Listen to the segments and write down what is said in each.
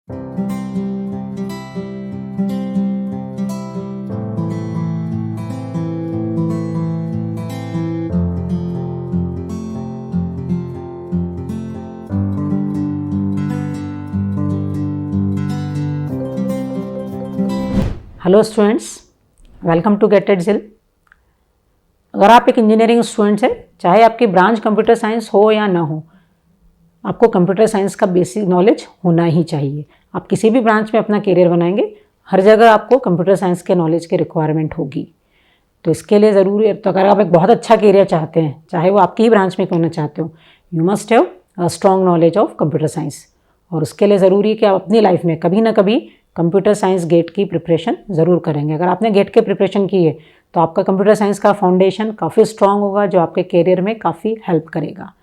Hello students, welcome to GATE at जिल। अगर आप एक इंजीनियरिंग स्टूडेंट हैं, चाहे आपकी ब्रांच कंप्यूटर साइंस हो या ना हो, आपको कंप्यूटर साइंस का बेसिक नॉलेज होना ही चाहिए। आप किसी भी ब्रांच में अपना करियर बनाएंगे, हर जगह आपको कंप्यूटर साइंस के नॉलेज की रिक्वायरमेंट होगी। तो इसके लिए ज़रूरी है, तो अगर आप एक बहुत अच्छा करियर चाहते हैं, चाहे वो आपकी ही ब्रांच में क्यों ना चाहते हो, you must have a strong knowledge of computer science. और उसके लिए ज़रूरी है कि आप अपनी लाइफ में कभी ना कभी कंप्यूटर साइंस गेट की प्रिपरेशन ज़रूर करेंगे। अगर आपने गेट की प्रिपरेशन की है तो आपका कंप्यूटर साइंस का फाउंडेशन काफ़ी स्ट्रांग होगा, जो आपके करियर में काफ़ी हेल्प करेगा।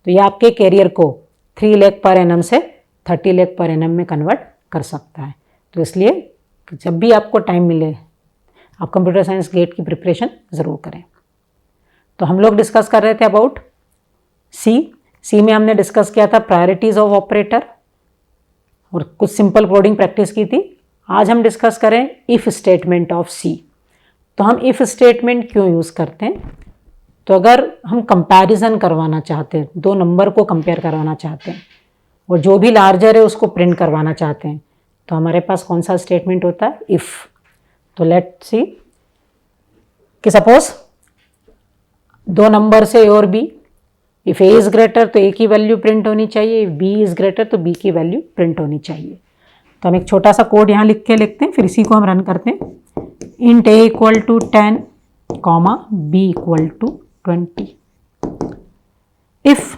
तो ये आपके करियर को 3 लाख पर एनम से 30 लाख पर एनम में कन्वर्ट कर सकता है। तो इसलिए जब भी आपको टाइम मिले, आप कंप्यूटर साइंस गेट की प्रिपरेशन ज़रूर करें। तो हम लोग डिस्कस कर रहे थे अबाउट सी में हमने डिस्कस किया था प्रायोरिटीज़ ऑफ ऑपरेटर और कुछ सिंपल कोडिंग प्रैक्टिस की थी। आज हम डिस्कस करें इफ़ स्टेटमेंट ऑफ सी। तो हम इफ़ स्टेटमेंट क्यों यूज़ करते हैं? तो अगर हम कंपैरिजन करवाना चाहते हैं, दो नंबर को कंपेयर करवाना चाहते हैं और जो भी लार्जर है उसको प्रिंट करवाना चाहते हैं, तो हमारे पास कौन सा स्टेटमेंट होता है? इफ़। तो लेट्स सी कि सपोज दो नंबर से ए और B, if A is greater तो ए की वैल्यू प्रिंट होनी चाहिए, इफ बी इज़ ग्रेटर तो बी की वैल्यू प्रिंट होनी चाहिए। तो हम एक छोटा सा कोड यहाँ लिख के लिखते हैं, फिर इसी को हम रन करते हैं। Int A equal to 10 comma B equal to 20। If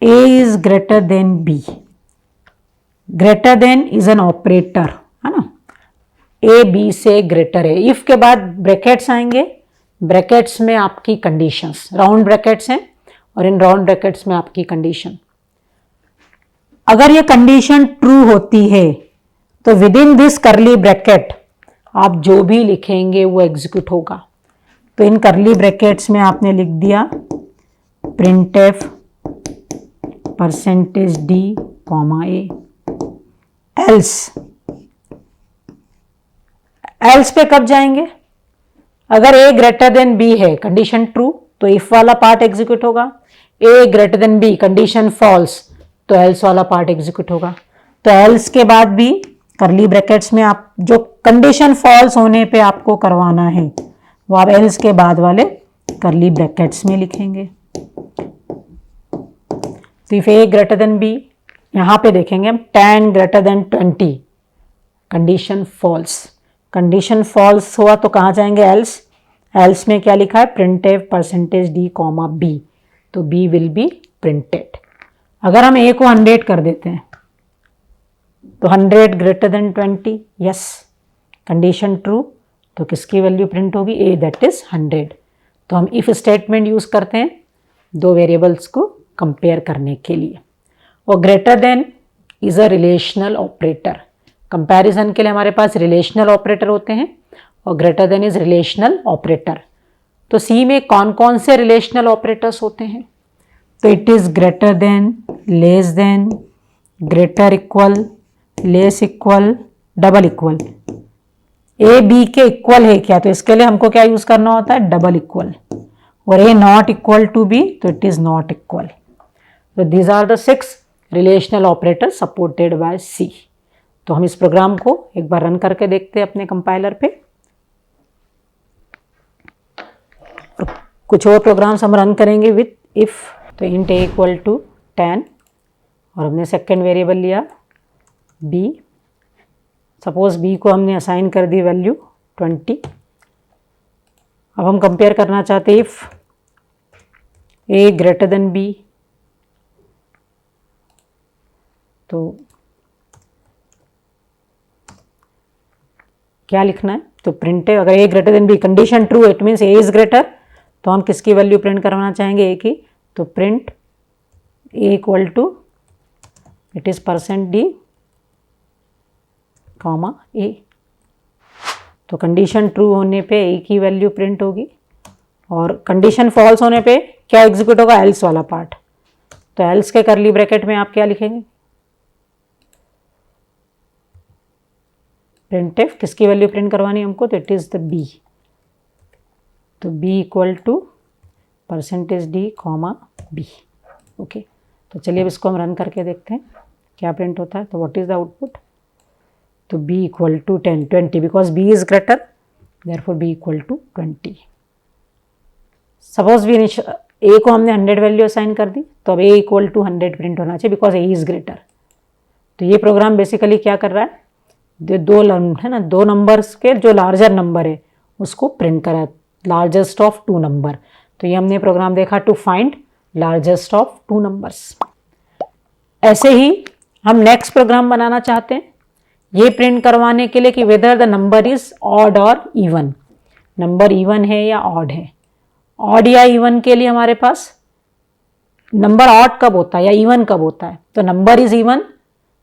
A is greater than B, greater than is an operator, है ना, ए बी से ग्रेटर है। इफ के बाद ब्रैकेट्स आएंगे, ब्रैकेट्स में आपकी कंडीशंस, राउंड ब्रैकेट्स हैं और इन राउंड ब्रैकेट्स में आपकी कंडीशन। अगर ये कंडीशन ट्रू होती है तो विद इन दिस करली ब्रैकेट आप जो भी लिखेंगे वो एग्जीक्यूट होगा। तो इन करली ब्रैकेट्स में आपने लिख दिया printf %d comma A. Else पे कब जाएंगे? अगर ए ग्रेटर देन बी है, कंडीशन ट्रू, तो इफ वाला पार्ट एग्जीक्यूट होगा। A greater than B, condition false, तो एल्स वाला पार्ट एग्जीक्यूट होगा। तो एल्स के बाद भी करली ब्रैकेट्स में आप जो कंडीशन फॉल्स होने पे आपको करवाना है वो आप एल्स के बाद वाले करली ब्रैकेट्स में लिखेंगे। तो if A greater than B, यहां पे देखेंगे हम 10 greater than 20, condition false. Condition false हुआ तो कहाँ जाएंगे? एल्स। एल्स में क्या लिखा है? printf %d कॉमा b, तो b विल बी प्रिंटेड। अगर हम a को 100 कर देते हैं तो 100 greater than 20, yes, condition true, तो किसकी वैल्यू प्रिंट होगी? a, that is 100। तो हम इफ स्टेटमेंट यूज करते हैं दो वेरिएबल्स को कंपेयर करने के लिए। और greater than is a relational operator. Comparison के लिए हमारे पास रिलेशनल ऑपरेटर होते हैं और greater than is relational operator. तो सी में कौन कौन से रिलेशनल ऑपरेटर्स होते हैं? तो it is greater than, less than, greater equal, less equal, double equal. A B के इक्वल है क्या? तो इसके लिए हमको क्या यूज करना होता है? Double equal. और A not equal to B, तो इट इज नॉट इक्वल। तो these are the 6 relational operator supported by C. तो हम इस प्रोग्राम को एक बार रन करके देखते हैं अपने कंपाइलर पे। और कुछ और प्रोग्राम्स हम रन करेंगे विथ इफ। तो इंट ए इक्वल टू 10 और हमने सेकेंड वेरिएबल लिया b। सपोज b को हमने असाइन कर दी वैल्यू 20। अब हम कंपेयर करना चाहते हैं if a greater than b, तो क्या लिखना है? तो प्रिंट है, अगर A greater than B, condition true, it means A is greater, तो हम किसकी वैल्यू प्रिंट करवाना चाहेंगे? ए की। तो print A equal to, it is %d comma A. तो कंडीशन ट्रू होने पे ए की वैल्यू प्रिंट होगी और कंडीशन फॉल्स होने पे क्या एग्जीक्यूट होगा? एल्स वाला पार्ट। तो एल्स के करली ब्रैकेट में आप क्या लिखेंगे? प्रिंटफ किसकी वैल्यू प्रिंट करवानी है हमको, तो इट इज़ द बी। तो B equal to percentage D comma B. Okay, तो चलिए अब इसको हम रन करके देखते हैं क्या प्रिंट होता है। तो व्हाट इज़ द आउटपुट, तो b equal to 20 because b is greater, therefore b equal to 20। Suppose भी a को हमने 100 वैल्यू असाइन कर दी, तो अब a इक्वल टू 100 प्रिंट होना चाहिए बिकॉज a इज ग्रेटर। तो ये प्रोग्राम बेसिकली क्या कर रहा है, दो है ना, दो नंबर्स के जो लार्जर नंबर है उसको प्रिंट करा, लार्जेस्ट ऑफ टू नंबर। तो ये हमने प्रोग्राम देखा to find largest of two numbers. ऐसे ही हम नेक्स्ट प्रोग्राम बनाना चाहते हैं ये प्रिंट करवाने के लिए कि whether the number is odd और इवन, नंबर इवन है या ऑड है। ऑड या इवन के लिए हमारे पास नंबर ऑड कब होता है या इवन कब होता है, तो नंबर इज इवन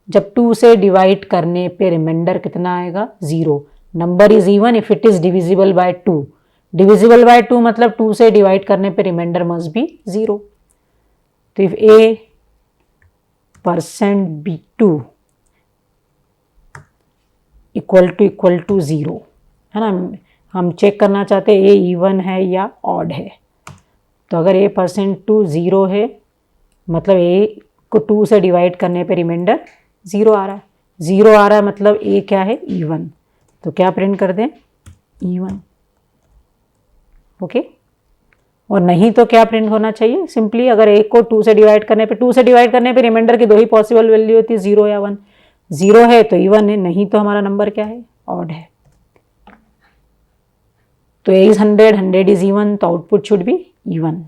जब 2 से डिवाइड करने पे रिमाइंडर कितना आएगा, 0। Number is even if it is divisible by 2। Divisible by 2 मतलब 2 से डिवाइड करने पे रिमाइंडर मस्ट बी 0। तो if a percent b2 equal to 0, है ना, हम चेक करना चाहते हैं a इवन है या ऑड है। तो अगर a परसेंट 2 0 है मतलब a को 2 से डिवाइड करने पे रिमाइंडर 0 आ रहा है। 0 आ रहा है मतलब a क्या है, इवन। तो क्या प्रिंट कर दें, इवन। ओके, और नहीं तो क्या प्रिंट होना चाहिए, सिंपली अगर a को 2 से डिवाइड करने पे रिमाइंडर की दो ही पॉसिबल वैल्यू होती है, 0 या 1। 0 है तो इवन है, नहीं तो हमारा नंबर क्या है, ऑड है। तो a इज 100, 100 इज इवन, तो आउटपुट शुड बी इवन।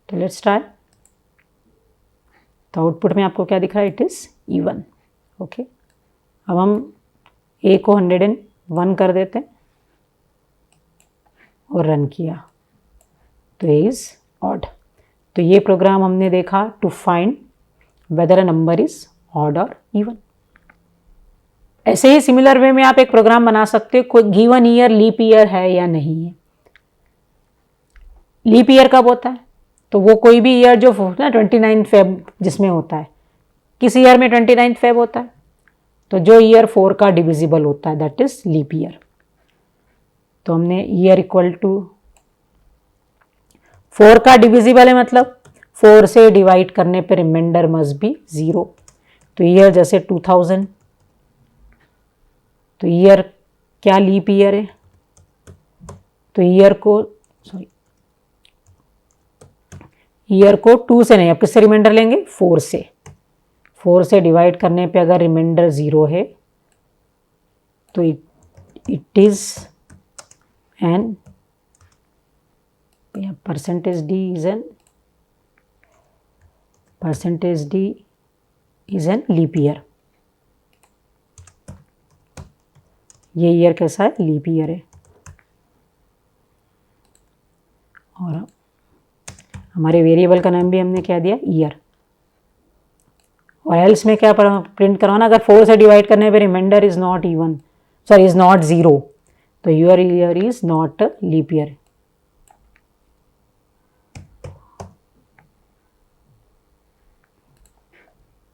तो लेट्स ट्राई। तो आउटपुट में आपको क्या दिख रहा है, इट इज इवन। ओके, अब हम a को 101 कर देते हैं और रन किया तो a इज ऑड। तो ये प्रोग्राम हमने देखा to find whether a number is odd और इवन। ऐसे ही सिमिलर वे में आप एक प्रोग्राम बना सकते हो, कोई गिवन ईयर लीप ईयर है या नहीं है। लीप ईयर कब होता है, तो वो कोई भी ईयर जो ना 29 फेब जिसमें होता है, किस ईयर में 29 फेब होता है, तो जो ईयर 4 का डिविजिबल होता है दैट इज लीप ईयर। तो हमने ईयर इक्वल टू 4 का डिविजिबल है मतलब 4 से डिवाइड करने पे रिमाइंडर मस्ट बी 0। तो ईयर जैसे 2000, तो ईयर क्या लीप ईयर है, तो ईयर को 2 से नहीं, अब किससे रिमाइंडर लेंगे, 4 से। 4 से डिवाइड करने पे अगर रिमाइंडर 0 है तो it is an percentage D is an leap year. ये ईयर कैसा है, लीप ईयर है। और हमारे वेरिएबल का नाम भी हमने क्या दिया, ईयर। और एल्स में क्या प्रिंट करवाना, अगर 4 से डिवाइड करने पे reminder is not even, sorry is not 0, तो your year is not leap year.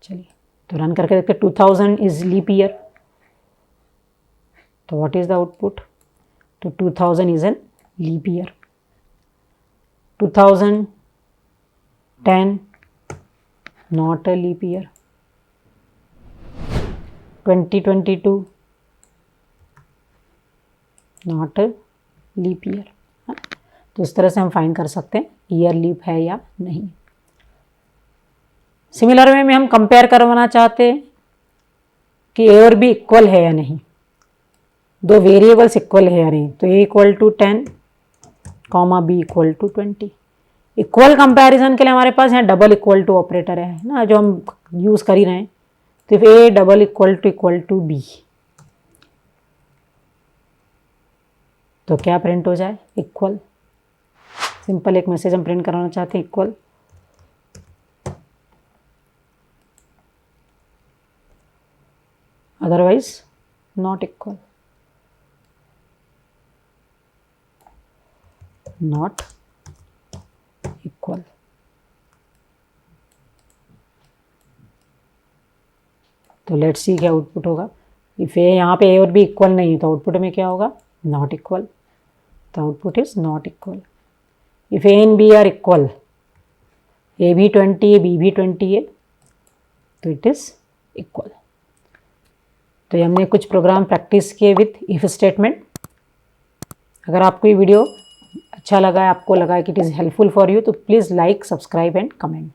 चलिए तो रन करके देखते, 2000 इज लीप ईयर। तो व्हाट इज द आउटपुट, तो 2000 is an leap year. 2010 not a leap year। 2022 not a leap year। तो इस तरह से हम फाइंड कर सकते हैं ईयर लीप है या नहीं। सिमिलर वे में हम कंपेयर करवाना चाहते हैं कि ए और बी इक्वल है या नहीं, दो वेरिएबल्स इक्वल है या नहीं। तो A equal to 10 comma B equal to 20। Equal comparison के लिए हमारे पास यहाँ डबल इक्वल टू ऑपरेटर है ना, जो हम यूज़ कर ही रहे हैं। तो if A double equal to B, तो क्या प्रिंट हो जाए, इक्वल। सिंपल एक मैसेज हम प्रिंट कराना चाहते हैं, equal. Otherwise not equal, not equal. तो लेट्स सी क्या आउटपुट होगा। इफ़ ए यहाँ पे ए और बी इक्वल नहीं है तो आउटपुट में क्या होगा, नॉट इक्वल, तो output is not equal. If A and B are equal, A भी 20 है बी भी 20 है, तो इट इज़ इक्वल। तो ये हमने कुछ प्रोग्राम प्रैक्टिस किए विथ इफ स्टेटमेंट। अगर आपको ये वीडियो अच्छा लगा है, आपको लगा है कि it is helpful for you, तो please like, subscribe and comment.